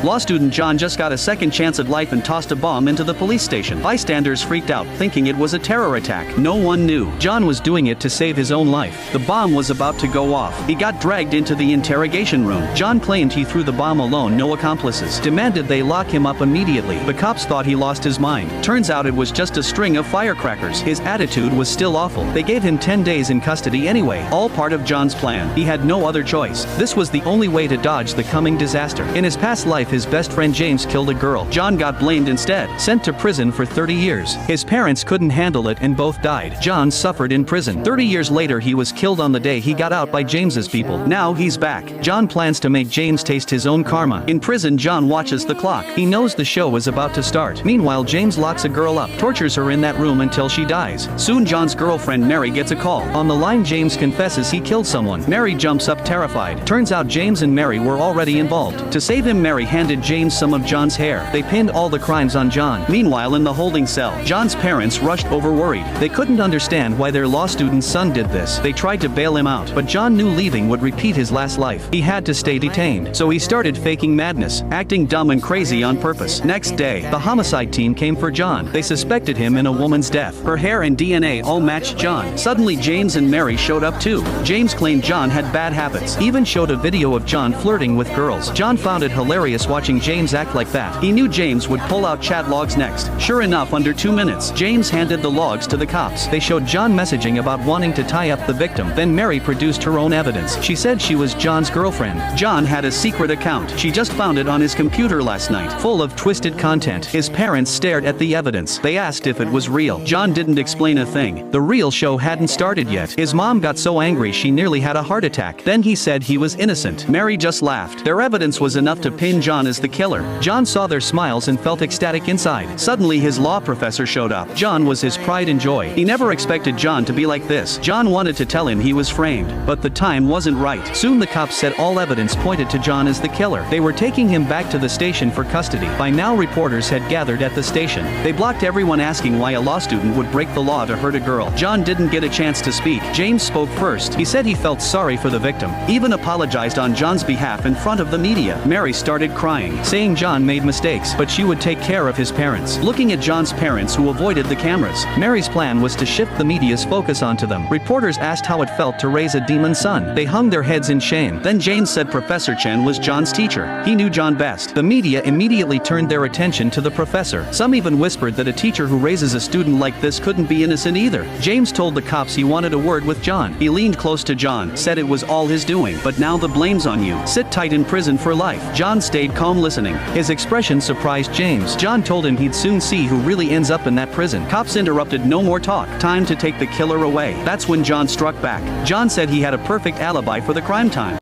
Law student John just got a second chance at life and tossed a bomb into the police station. Bystanders freaked out, thinking it was a terror attack. No one knew John was doing it to save his own life. The bomb was about to go off. He got dragged into the interrogation room. John claimed he threw the bomb alone, no accomplices. Demanded they lock him up immediately. The cops thought he lost his mind. Turns out it was just a string of firecrackers. His attitude was still awful. They gave him 10 days in custody anyway, all part of John's plan. He had no other choice. This was the only way to dodge the coming disaster. In his past life, his best friend James killed a girl. John got blamed instead, sent to prison for 30 years. His parents couldn't handle it and both died. John suffered in prison. 30 years later, he was killed on the day he got out by James's people. Now he's back. John plans to make James taste his own karma. In prison, John watches the clock. He knows the show is about to start. Meanwhile, James locks a girl up, tortures her in that room until she dies. Soon John's girlfriend Mary gets a call. On the line, James confesses he killed someone. Mary jumps up terrified. Turns out James and Mary were already involved. To save him, Mary handed James some of John's hair. They pinned all the crimes on John. Meanwhile, in the holding cell, John's parents rushed over worried. They couldn't understand why their law student's son did this. They tried to bail him out, but John knew leaving would repeat his last life. He had to stay detained. So he started faking madness, acting dumb and crazy on purpose. Next day, the homicide team came for John. They suspected him in a woman's death. Her hair and DNA all matched John. Suddenly, James and Mary showed up too. James claimed John had bad habits. Even showed a video of John flirting with girls. John found it hilarious watching James act like that. He knew James would pull out chat logs next. Sure enough, under 2 minutes, James handed the logs to the cops. They showed John messaging about wanting to tie up the victim. Then Mary produced her own evidence. She said she was John's girlfriend. John had a secret account. She just found it on his computer last night, full of twisted content. His parents stared at the evidence. They asked if it was real. John didn't explain a thing. The real show hadn't started yet. His mom got so angry she nearly had a heart attack. Then he said he was innocent. Mary just laughed. Their evidence was enough to pin John as the killer. John saw their smiles and felt ecstatic inside. Suddenly his law professor showed up. John was his pride and joy. He never expected John to be like this. John wanted to tell him he was framed, but the time wasn't right. Soon the cops said all evidence pointed to John as the killer. They were taking him back to the station for custody. By now, reporters had gathered at the station. They blocked everyone asking why a law student would break the law to hurt a girl. John didn't get a chance to speak. James spoke first. He said he felt sorry for the victim, even apologized on John's behalf in front of the media. Mary started crying, saying John made mistakes, but she would take care of his parents. Looking at John's parents who avoided the cameras, Mary's plan was to shift the media's focus onto them. Reporters asked how it felt to raise a demon son. They hung their heads in shame. Then James said Professor Chen was John's teacher. He knew John best. The media immediately turned their attention to the professor. Some even whispered that a teacher who raises a student like this couldn't be innocent either. James told the cops he wanted a word with John. He leaned close to John, said it was all his doing. But now the blame's on you. Sit tight in prison for life. John stayed calm listening. His expression surprised James. John told him he'd soon see who really ends up in that prison. Cops interrupted. No more talk. Time to take the killer away. That's when John struck back. John said he had a perfect alibi for the crime time.